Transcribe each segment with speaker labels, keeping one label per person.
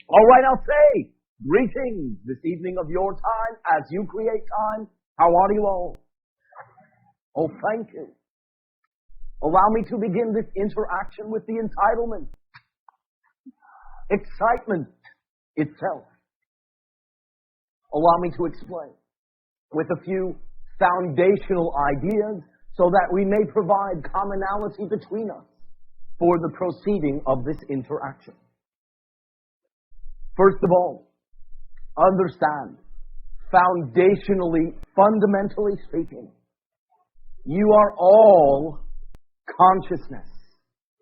Speaker 1: All right, I'll say greetings this evening of your time as you create time. How are you all? Oh, thank you. Allow me to begin this interaction with the entitlement, excitement itself. Allow me to explain with a few foundational ideas so that we may provide commonality between us for the proceeding of this interaction. First of all, understand, foundationally, fundamentally speaking, you are all consciousness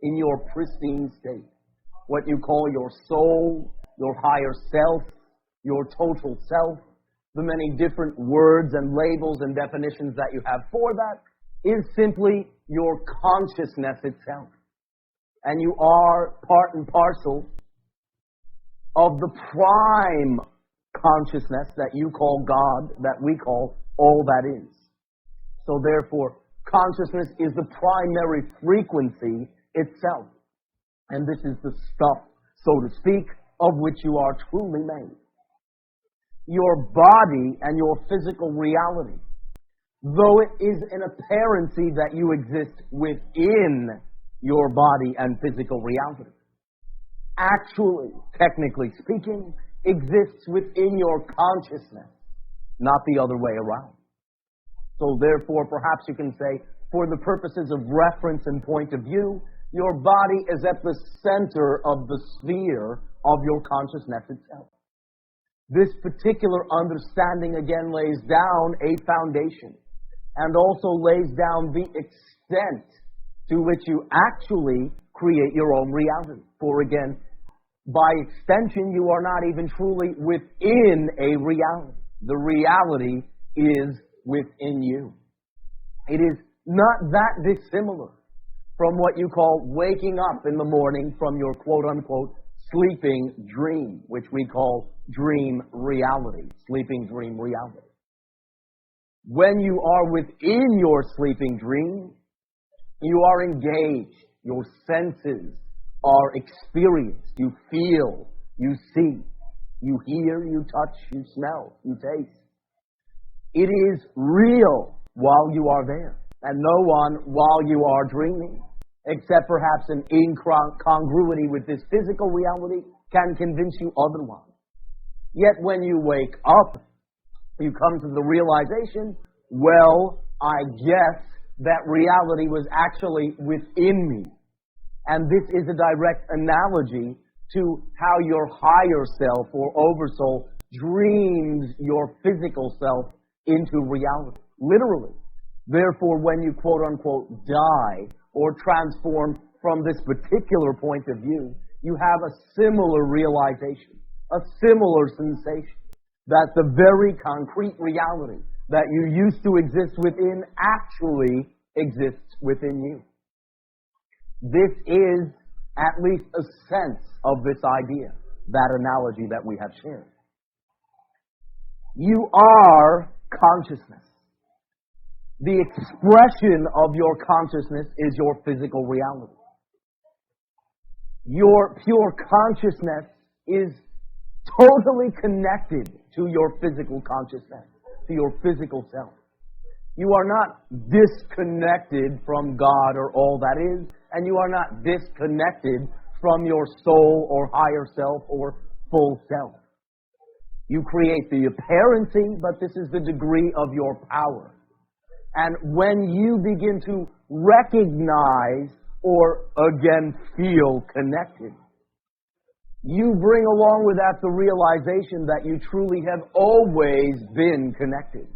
Speaker 1: in your pristine state. What you call your soul, your higher self, your total self, the many different words and labels and definitions that you have for that is simply your consciousness itself. And you are part and parcel of the prime consciousness that you call God, that we call all that is. So therefore, consciousness is the primary frequency itself. And this is the stuff, so to speak, of which you are truly made. Your body and your physical reality, though it is an apparency that you exist within your body and physical reality, actually, technically speaking, exists within your consciousness, not the other way around. So therefore, perhaps you can say, for the purposes of reference and point of view, your body is at the center of the sphere of your consciousness itself. This particular understanding again lays down a foundation and also lays down the extent to which you actually create your own reality. For again, by extension, you are not even truly within a reality. The reality is within you. It is not that dissimilar from what you call waking up in the morning from your quote-unquote sleeping dream, which we call dream reality, sleeping dream reality. When you are within your sleeping dream, you are engaged. Your senses are experienced. You feel, you see, you hear, you touch, you smell, you taste. It is real while you are there. And no one, while you are dreaming, except perhaps an incongruity with this physical reality, can convince you otherwise. Yet when you wake up, you come to the realization, well, I guess that reality was actually within me. And this is a direct analogy to how your higher self or oversoul dreams your physical self into reality. Literally. Therefore, when you quote-unquote die or transform from this particular point of view, you have a similar realization, a similar sensation that the very concrete reality that you used to exist within actually exists within you. This is at least a sense of this idea, that analogy that we have shared. You are consciousness. The expression of your consciousness is your physical reality. Your pure consciousness is totally connected to your physical consciousness, to your physical self. You are not disconnected from God or all that is, and you are not disconnected from your soul or higher self or full self. You create the apparency, but this is the degree of your power. And when you begin to recognize or again feel connected, you bring along with that the realization that you truly have always been connected.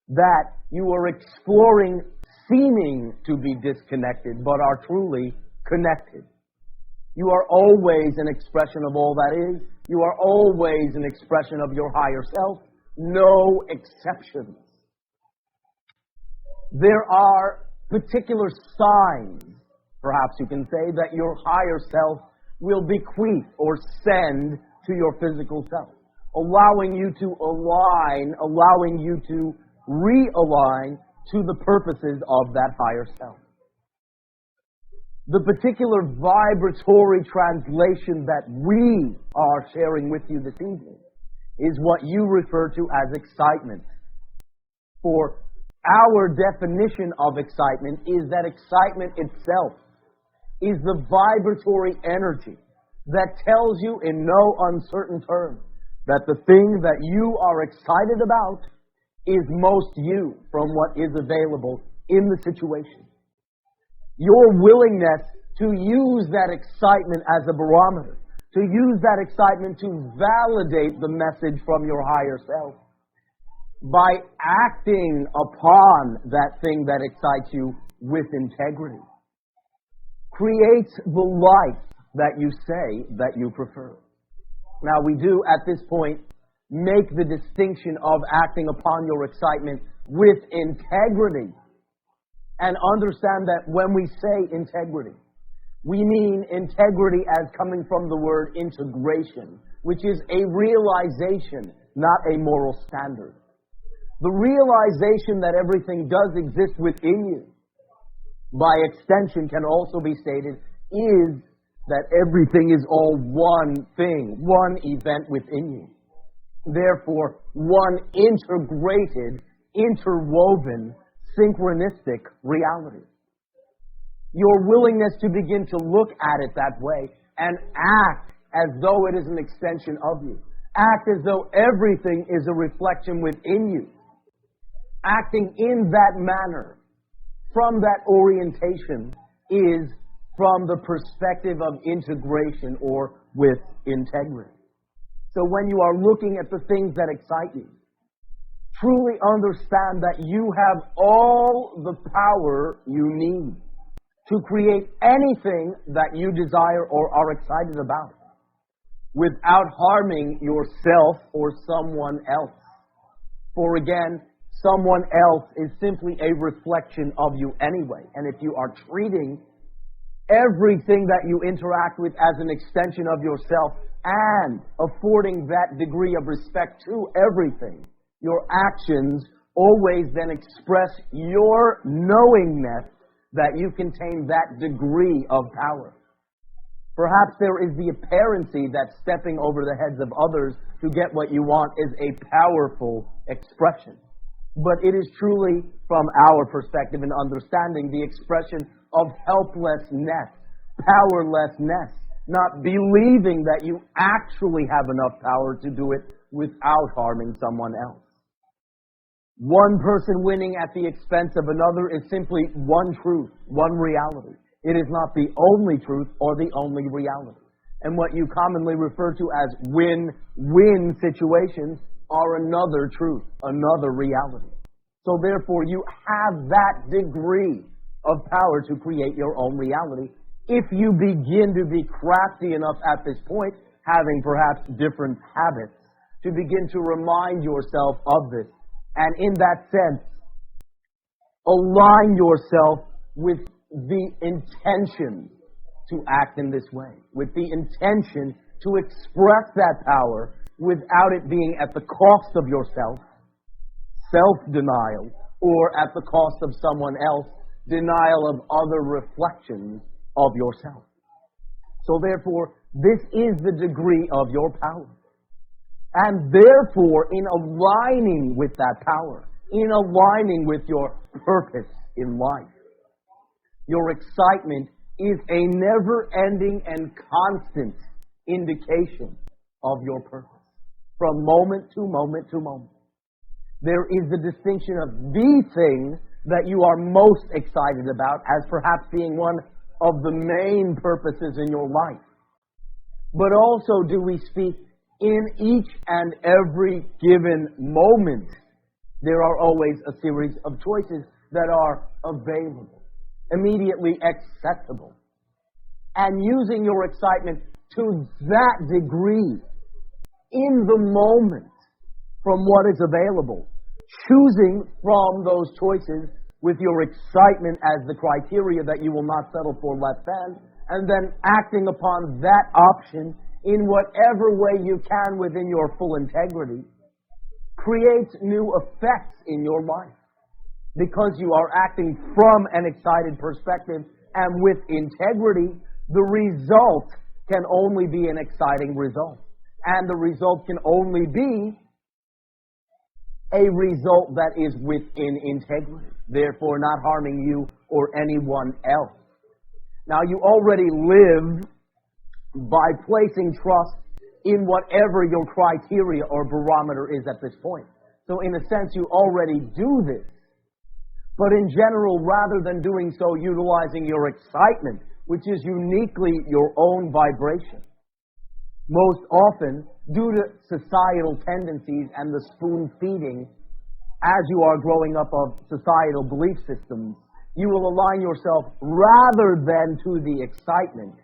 Speaker 1: That you are exploring seeming to be disconnected, but are truly connected. You are always an expression of all that is. You are always an expression of your higher self. No exceptions. There are particular signs, perhaps you can say, that your higher self will bequeath or send to your physical self, allowing you to align, allowing you to realign to the purposes of that higher self. The particular vibratory translation that we are sharing with you this evening is what you refer to as excitement. For our definition of excitement is that excitement itself is the vibratory energy that tells you in no uncertain terms that the thing that you are excited about is most you from what is available in the situation. Your willingness to use that excitement as a barometer, to use that excitement to validate the message from your higher self, by acting upon that thing that excites you with integrity, creates the life that you say that you prefer. Now, we do at this point make the distinction of acting upon your excitement with integrity, and understand that when we say integrity, we mean integrity as coming from the word integration, which is a realization, not a moral standard. The realization that everything does exist within you, by extension can also be stated, is that everything is all one thing, one event within you. Therefore, one integrated, interwoven, synchronistic reality. Your willingness to begin to look at it that way and act as though it is an extension of you. Act as though everything is a reflection within you. Acting in that manner, from that orientation, is from the perspective of integration or with integrity. So when you are looking at the things that excite you, truly understand that you have all the power you need to create anything that you desire or are excited about without harming yourself or someone else. For again, someone else is simply a reflection of you anyway. And if you are treating everything that you interact with as an extension of yourself and affording that degree of respect to everything, your actions always then express your knowingness that you contain that degree of power. Perhaps there is the apparency that stepping over the heads of others to get what you want is a powerful expression. But it is truly, from our perspective and understanding, the expression of helplessness, powerlessness, not believing that you actually have enough power to do it without harming someone else. One person winning at the expense of another is simply one truth, one reality. It is not the only truth or the only reality. And what you commonly refer to as win-win situations are another truth, another reality. So therefore, you have that degree of power to create your own reality if you begin to be crafty enough at this point, having perhaps different habits, to begin to remind yourself of this. And in that sense, align yourself with the intention to act in this way, with the intention to express that power without it being at the cost of yourself, self-denial, or at the cost of someone else, denial of other reflections of yourself. So therefore, this is the degree of your power. And therefore, in aligning with that power, in aligning with your purpose in life, your excitement is a never-ending and constant indication of your purpose, from moment to moment to moment. There is the distinction of the thing that you are most excited about as perhaps being one of the main purposes in your life. But also do we speak in each and every given moment, there are always a series of choices that are available, immediately accessible. And using your excitement to that degree in the moment from what is available, choosing from those choices with your excitement as the criteria that you will not settle for less than, and then acting upon that option in whatever way you can within your full integrity, creates new effects in your life. Because you are acting from an excited perspective And with integrity, the result can only be an exciting result. And the result can only be a result that is within integrity, therefore not harming you or anyone else. Now, you already live by placing trust in whatever your criteria or barometer is at this point. So in a sense, you already do this. But in general, rather than doing so utilizing your excitement, which is uniquely your own vibration, most often, due to societal tendencies and the spoon feeding as you are growing up of societal belief systems, you will align yourself rather than to the excitement,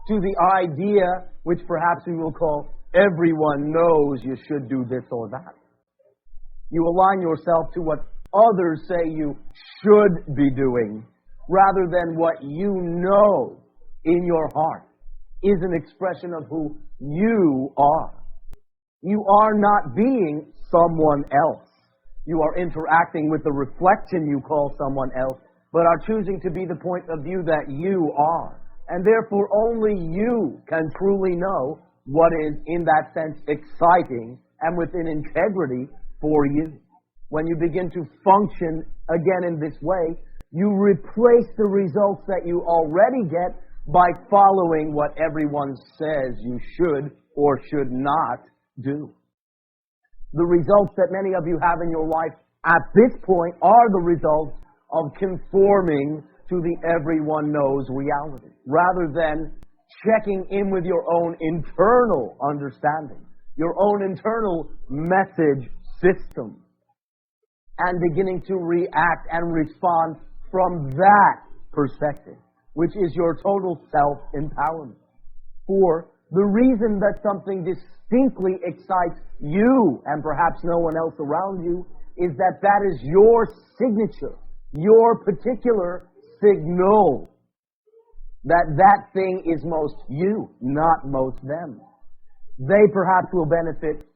Speaker 1: to the idea, which perhaps we will call everyone knows you should do this or that. You align yourself to what others say you should be doing, rather than what you know in your heart is an expression of who you are. You are not being someone else. You are interacting with the reflection you call someone else, but are choosing to be the point of view that you are. And therefore, only you can truly know what is, in that sense, exciting and within integrity for you. When you begin to function again in this way, you replace the results that you already get by following what everyone says you should or should not do. The results that many of you have in your life at this point are the results of conforming to the everyone knows reality, rather than checking in with your own internal understanding, your own internal message system, and beginning to react and respond from that perspective, which is your total self-empowerment. For the reason that something distinctly excites you and perhaps no one else around you is that that is your signature, your particular signal that thing is most you, not most them. They perhaps will benefit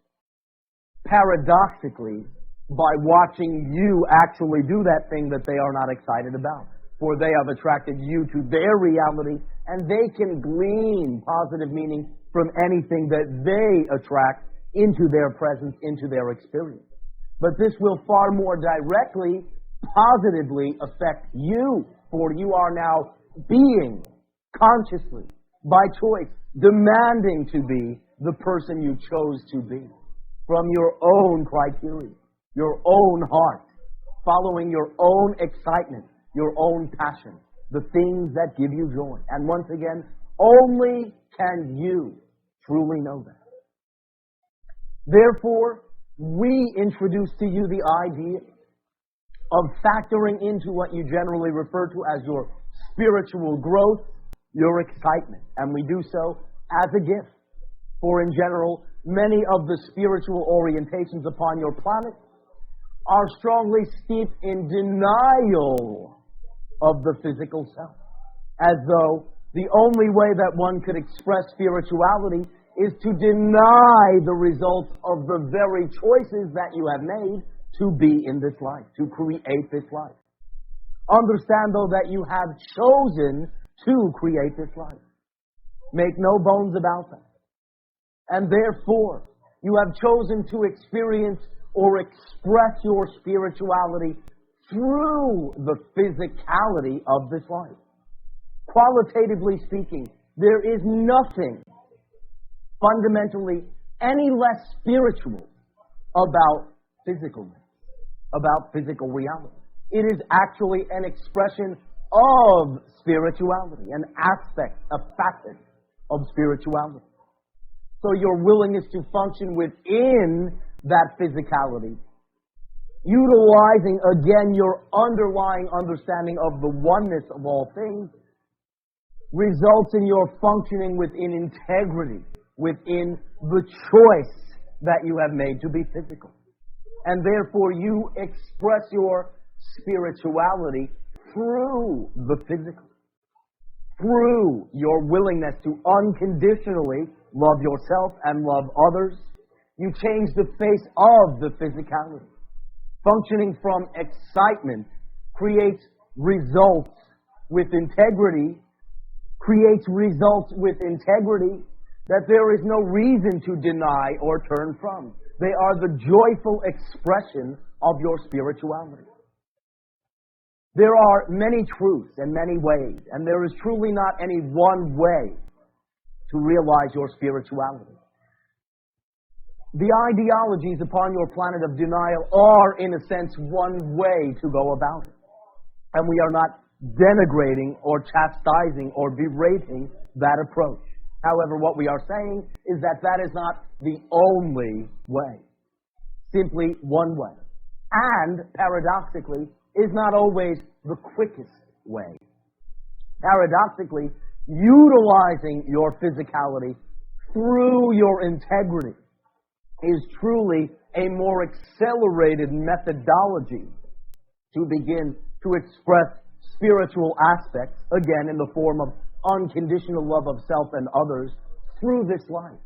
Speaker 1: paradoxically by watching you actually do that thing that they are not excited about. For they have attracted you to their reality, and they can glean positive meaning from anything that they attract into their presence, into their experience. But this will far more directly, positively affect you, for you are now being consciously, by choice, demanding to be the person you chose to be from your own criteria, your own heart, following your own excitement, your own passion, the things that give you joy. And once again, only can you truly know that. Therefore, we introduce to you the idea of factoring into what you generally refer to as your spiritual growth, your excitement. And we do so as a gift. For in general, many of the spiritual orientations upon your planet are strongly steeped in denial of the physical self, as though the only way that one could express spirituality is to deny the results of the very choices that you have made to be in this life, to create this life. Understand, though, that you have chosen to create this life. Make no bones about that. And therefore, you have chosen to experience or express your spirituality through the physicality of this life. Qualitatively speaking, there is nothing fundamentally any less spiritual about physicalness, about physical reality. It is actually an expression of spirituality, an aspect, a facet of spirituality. So your willingness to function within that physicality, utilizing again your underlying understanding of the oneness of all things, results in your functioning within integrity, within the choice that you have made to be physical. And therefore you express your spirituality through the physical, through your willingness to unconditionally love yourself and love others. You change the face of the physicality. Functioning from excitement creates results with integrity creates results with integrity that there is no reason to deny or turn from. They are the joyful expression of your spirituality. There are many truths and many ways, and there is truly not any one way to realize your spirituality. The ideologies upon your planet of denial are, in a sense, one way to go about it. And we are not denigrating or chastising or berating that approach. However, what we are saying is that that is not the only way. Simply one way. And, paradoxically, is not always the quickest way. Paradoxically, utilizing your physicality through your integrity is truly a more accelerated methodology to begin to express spiritual aspects, again in the form of unconditional love of self and others, through this life,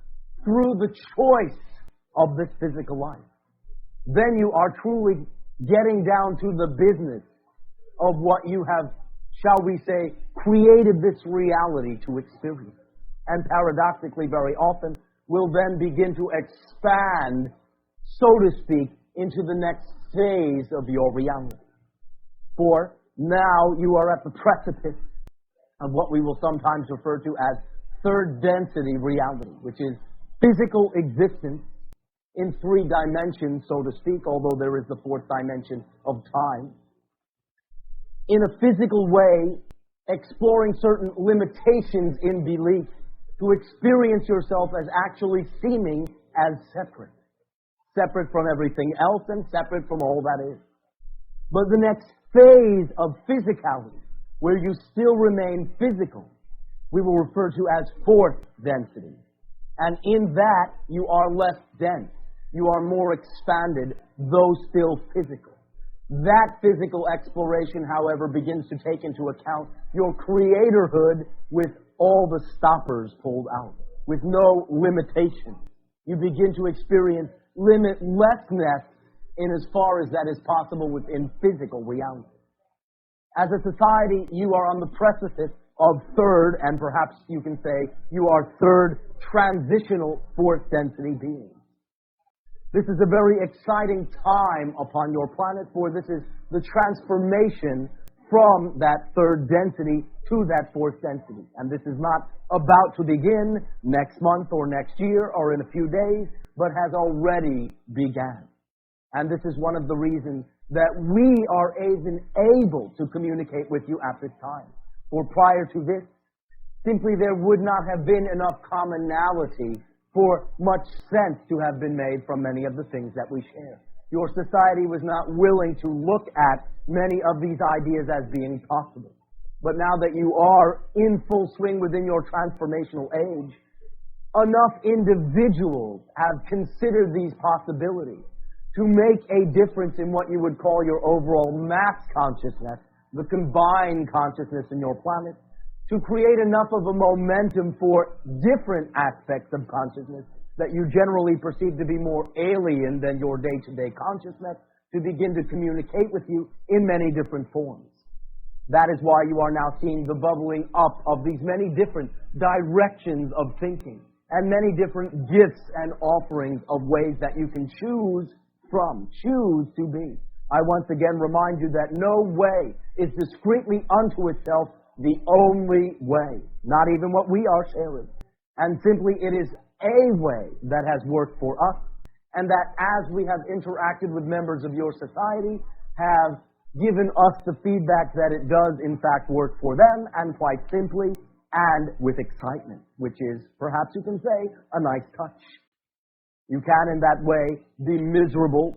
Speaker 1: through the choice of this physical life. Then you are truly getting down to the business of what you have, shall we say, created this reality to experience. And paradoxically, very often, will then begin to expand, so to speak, into the next phase of your reality. For now you are at the precipice of what we will sometimes refer to as third density reality, which is physical existence in three dimensions, so to speak, although there is the fourth dimension of time. In a physical way, exploring certain limitations in belief to experience yourself as actually seeming as separate. Separate from everything else and separate from all that is. But the next phase of physicality, where you still remain physical, we will refer to as fourth density. And in that, you are less dense. You are more expanded, though still physical. That physical exploration, however, begins to take into account your creatorhood with all the stoppers pulled out, with no limitation. You begin to experience limitlessness in as far as that is possible within physical reality. As a society, you are on the precipice of third, and perhaps you can say you are third transitional fourth density beings. This is a very exciting time upon your planet, for this is the transformation from that third density to that fourth density. And this is not about to begin next month or next year or in a few days, but has already begun. And this is one of the reasons that we are even able to communicate with you at this time. For prior to this, simply there would not have been enough commonality for much sense to have been made from many of the things that we share. Your society was not willing to look at many of these ideas as being possible. But now that you are in full swing within your transformational age, enough individuals have considered these possibilities to make a difference in what you would call your overall mass consciousness, the combined consciousness in your planet, to create enough of a momentum for different aspects of consciousness that you generally perceive to be more alien than your day-to-day consciousness to begin to communicate with you in many different forms. That is why you are now seeing the bubbling up of these many different directions of thinking and many different gifts and offerings of ways that you can choose from, choose to be. I once again remind you that no way is discreetly unto itself the only way, not even what we are sharing. And simply it is a way that has worked for us, and that as we have interacted with members of your society, have given us the feedback that it does in fact work for them, and quite simply, and with excitement, which is, perhaps you can say, a nice touch. You can in that way be miserable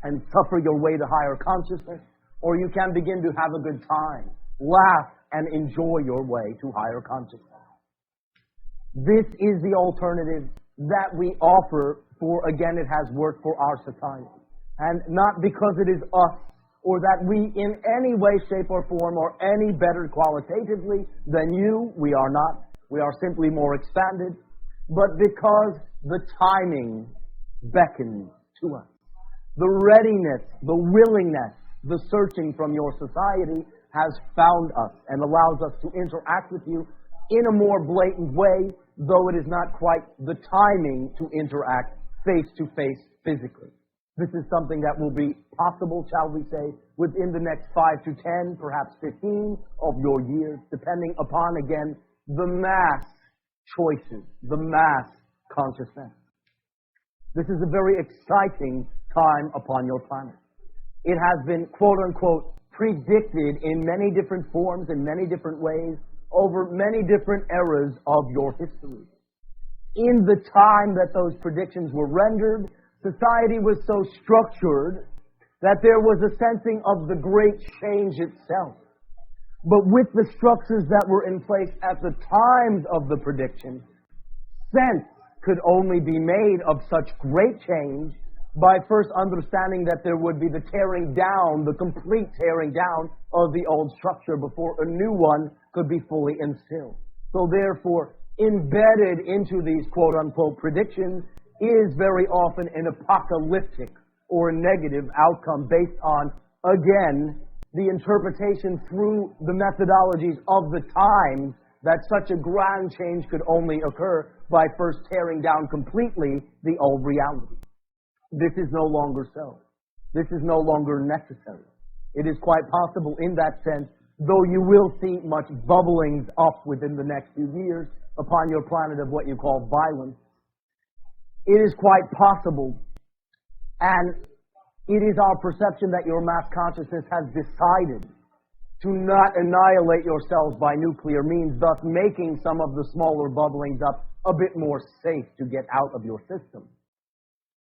Speaker 1: and suffer your way to higher consciousness, or you can begin to have a good time, laugh, and enjoy your way to higher consciousness. This is the alternative that we offer, for again, it has worked for our society. And not because it is us, or that we in any way, shape, or form are any better qualitatively than you. We are not. We are simply more expanded. But because the timing beckons to us. The readiness, the willingness, the searching from your society has found us and allows us to interact with you in a more blatant way, though it is not quite the timing to interact face-to-face physically. This is something that will be possible, shall we say, within the next 5 to 10, perhaps 15 of your years, depending upon, again, the mass choices, the mass consciousness. This is a very exciting time upon your planet. It has been, quote-unquote, predicted in many different forms, in many different ways, over many different eras of your history. In the time that those predictions were rendered, society was so structured that there was a sensing of the great change itself. But with the structures that were in place at the times of the prediction, sense could only be made of such great change by first understanding that there would be the tearing down, the complete tearing down of the old structure before a new one could be fully instilled. So therefore, embedded into these quote-unquote predictions is very often an apocalyptic or a negative outcome based on, again, the interpretation through the methodologies of the times that such a grand change could only occur by first tearing down completely the old reality. This is no longer so. This is no longer necessary. It is quite possible in that sense, though you will see much bubblings up within the next few years upon your planet of what you call violence. It is quite possible, and it is our perception that your mass consciousness has decided to not annihilate yourselves by nuclear means, thus making some of the smaller bubblings up a bit more safe to get out of your system.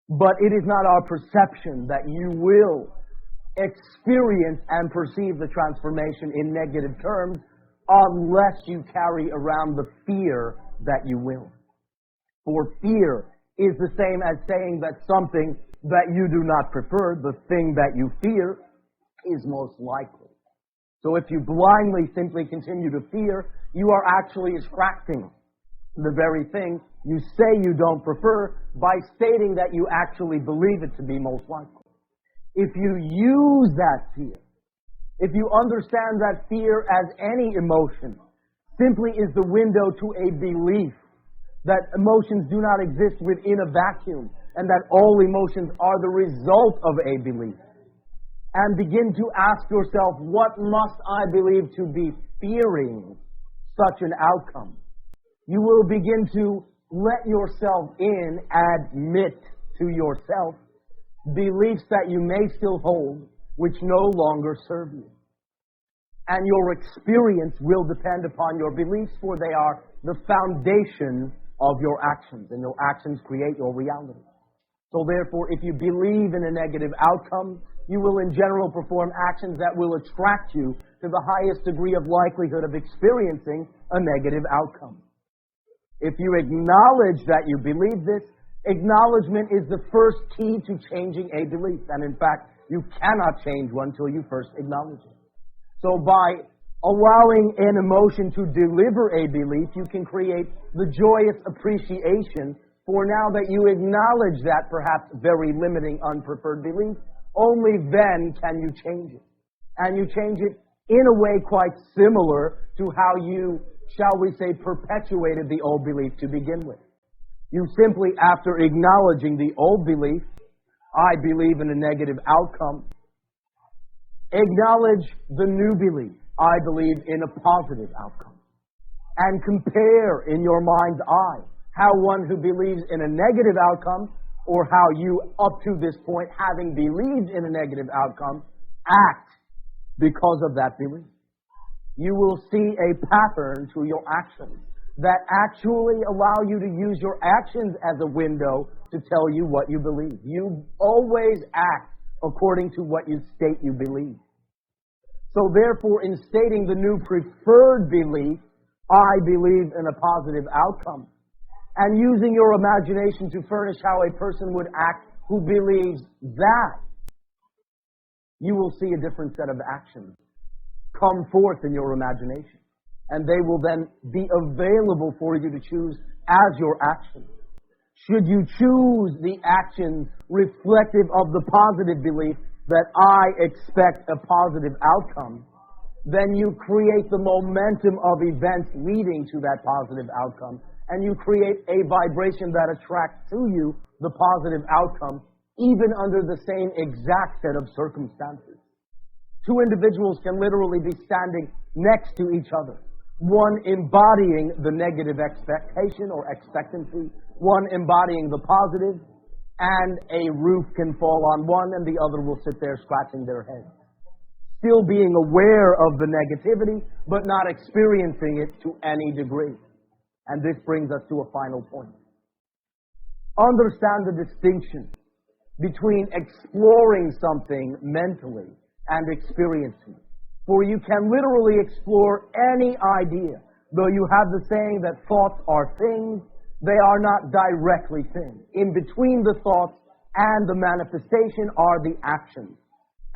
Speaker 1: But it is not our perception that you will experience and perceive the transformation in negative terms unless you carry around the fear that you will. For fear is the same as saying that something that you do not prefer, the thing that you fear, is most likely. So if you blindly simply continue to fear, you are actually attracting the very thing you say you don't prefer by stating that you actually believe it to be most likely. If you use that fear, if you understand that fear as any emotion simply is the window to a belief that emotions do not exist within a vacuum and that all emotions are the result of a belief, and begin to ask yourself, what must I believe to be fearing such an outcome? You will begin to let yourself in, admit to yourself beliefs that you may still hold, which no longer serve you. And your experience will depend upon your beliefs, for they are the foundation of your actions, and your actions create your reality. So therefore, if you believe in a negative outcome, you will in general perform actions that will attract you to the highest degree of likelihood of experiencing a negative outcome. If you acknowledge that you believe this, acknowledgement is the first key to changing a belief. And in fact, you cannot change one until you first acknowledge it. So by allowing an emotion to deliver a belief, you can create the joyous appreciation for now that you acknowledge that perhaps very limiting, unpreferred belief. Only then can you change it. And you change it in a way quite similar to how you, shall we say, perpetuated the old belief to begin with. You simply, after acknowledging the old belief, I believe in a negative outcome, acknowledge the new belief, I believe in a positive outcome. And compare in your mind's eye how one who believes in a negative outcome, or how you, up to this point, having believed in a negative outcome, act because of that belief. You will see a pattern to your actions that actually allow you to use your actions as a window to tell you what you believe. You always act according to what you state you believe. So therefore, in stating the new preferred belief, I believe in a positive outcome, and using your imagination to furnish how a person would act who believes that, you will see a different set of actions come forth in your imagination. And they will then be available for you to choose as your actions. Should you choose the actions reflective of the positive belief that I expect a positive outcome, then you create the momentum of events leading to that positive outcome. And you create a vibration that attracts to you the positive outcome, even under the same exact set of circumstances. Two individuals can literally be standing next to each other, one embodying the negative expectation or expectancy, one embodying the positive, and a roof can fall on one and the other will sit there scratching their head, still being aware of the negativity, but not experiencing it to any degree. And this brings us to a final point. Understand the distinction between exploring something mentally and experiencing. For you can literally explore any idea. Though you have the saying that thoughts are things, they are not directly things. In between the thoughts and the manifestation are the actions.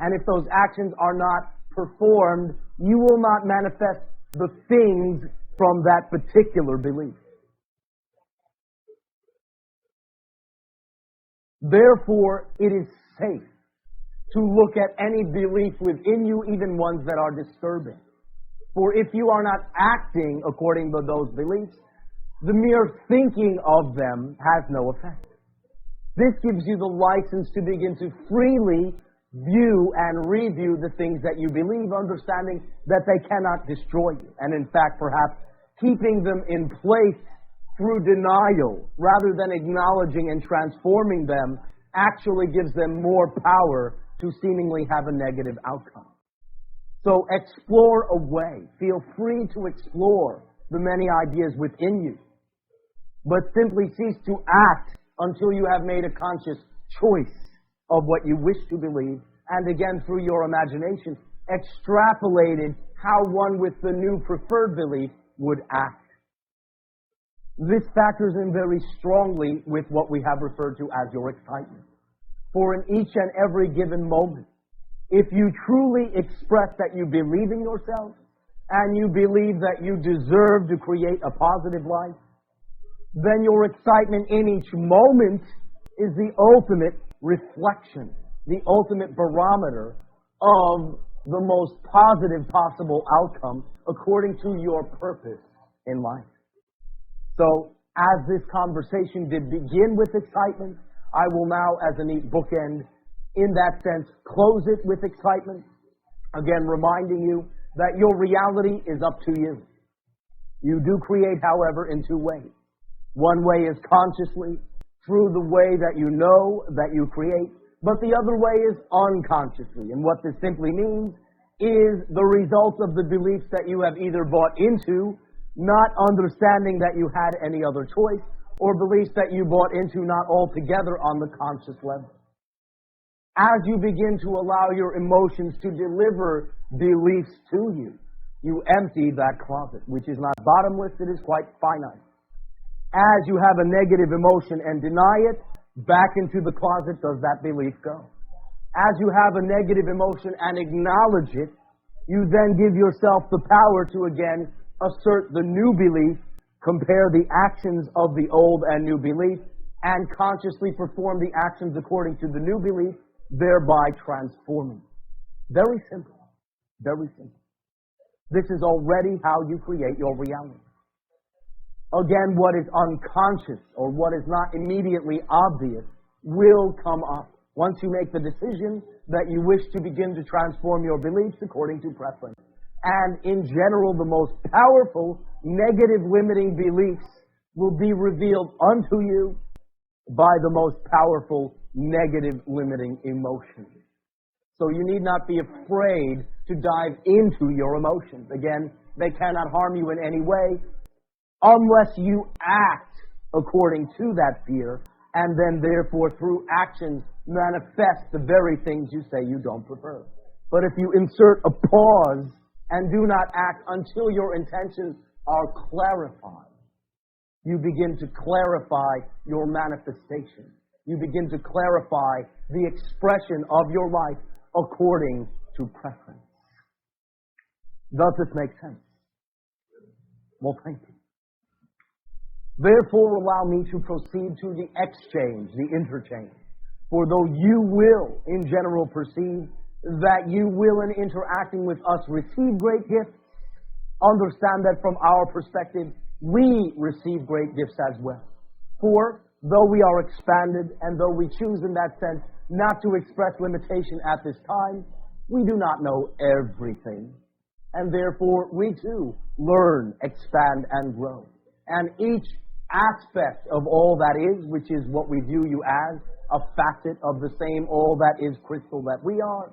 Speaker 1: And if those actions are not performed, you will not manifest the things from that particular belief. Therefore, it is safe to look at any belief within you, even ones that are disturbing. For if you are not acting according to those beliefs, the mere thinking of them has no effect. This gives you the license to begin to freely view and review the things that you believe, understanding that they cannot destroy you. And in fact, perhaps keeping them in place through denial, rather than acknowledging and transforming them, actually gives them more power to seemingly have a negative outcome. So explore away. Feel free to explore the many ideas within you, but simply cease to act until you have made a conscious choice of what you wish to believe, and again, through your imagination, extrapolated how one with the new preferred belief would act. This factors in very strongly with what we have referred to as your excitement. For in each and every given moment, if you truly express that you believe in yourself, and you believe that you deserve to create a positive life, then your excitement in each moment is the ultimate reflection, the ultimate barometer of the most positive possible outcome according to your purpose in life. So, as this conversation did begin with excitement, I will now, as a neat bookend, in that sense, close it with excitement. Again, reminding you that your reality is up to you. You do create, however, in two ways. One way is consciously, through the way that you know that you create, but the other way is unconsciously. And what this simply means is the result of the beliefs that you have either bought into, not understanding that you had any other choice, or beliefs that you bought into not altogether on the conscious level. As you begin to allow your emotions to deliver beliefs to you, you empty that closet, which is not bottomless, it is quite finite. As you have a negative emotion and deny it, back into the closet does that belief go. As you have a negative emotion and acknowledge it, you then give yourself the power to again assert the new belief, compare the actions of the old and new belief, and consciously perform the actions according to the new belief, thereby transforming. Very simple. Very simple. This is already how you create your reality. Again, what is unconscious or what is not immediately obvious will come up once you make the decision that you wish to begin to transform your beliefs according to preference. And in general, the most powerful negative limiting beliefs will be revealed unto you by the most powerful negative limiting emotions. So you need not be afraid to dive into your emotions. Again, they cannot harm you in any way unless you act according to that fear, and then therefore through actions manifest the very things you say you don't prefer. But if you insert a pause and do not act until your intentions are clarified, you begin to clarify your manifestation. You begin to clarify the expression of your life according to preference. Does this make sense? Well, thank you. Therefore, allow me to proceed to the exchange, the interchange. For though you will, in general, perceive that you will, in interacting with us, receive great gifts, understand that from our perspective, we receive great gifts as well. For though we are expanded, and though we choose in that sense not to express limitation at this time, we do not know everything. And therefore, we too learn, expand, and grow. And each aspect of all that is, which is what we view you as, a facet of the same all that is crystal that we are,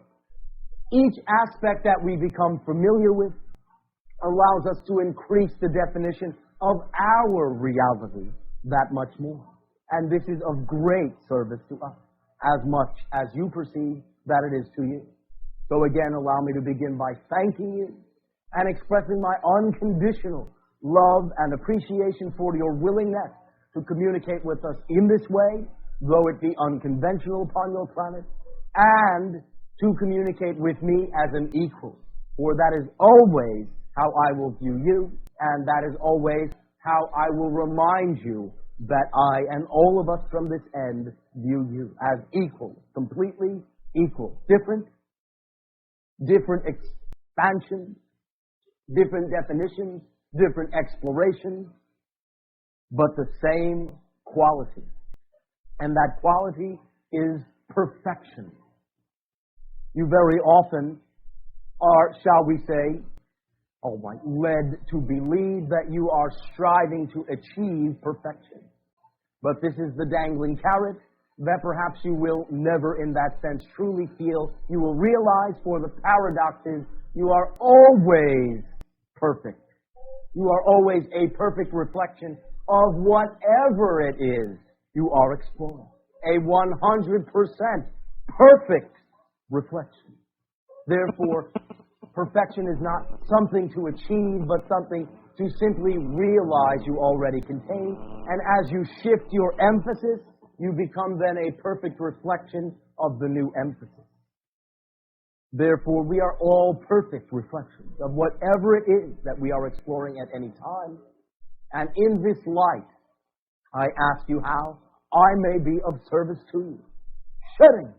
Speaker 1: each aspect that we become familiar with allows us to increase the definition of our reality that much more. And this is of great service to us, as much as you perceive that it is to you. So again, allow me to begin by thanking you and expressing my unconditional love and appreciation for your willingness to communicate with us in this way, though it be unconventional upon your planet, and to communicate with me as an equal. For that is always how I will view you, and that is always how I will remind you that I and all of us from this end view you as equal, completely equal. Different expansions, different definitions, different explorations, but the same quality. And that quality is perfection. You very often are, shall we say, led to believe that you are striving to achieve perfection. But this is the dangling carrot that perhaps you will never in that sense truly feel. You will realize, for the paradox is, you are always perfect. You are always a perfect reflection of whatever it is you are exploring. A 100% perfect reflection. Therefore, perfection is not something to achieve, but something to simply realize you already contain. And as you shift your emphasis, you become then a perfect reflection of the new emphasis. Therefore, we are all perfect reflections of whatever it is that we are exploring at any time. And in this light, I ask you how I may be of service to you. Shedding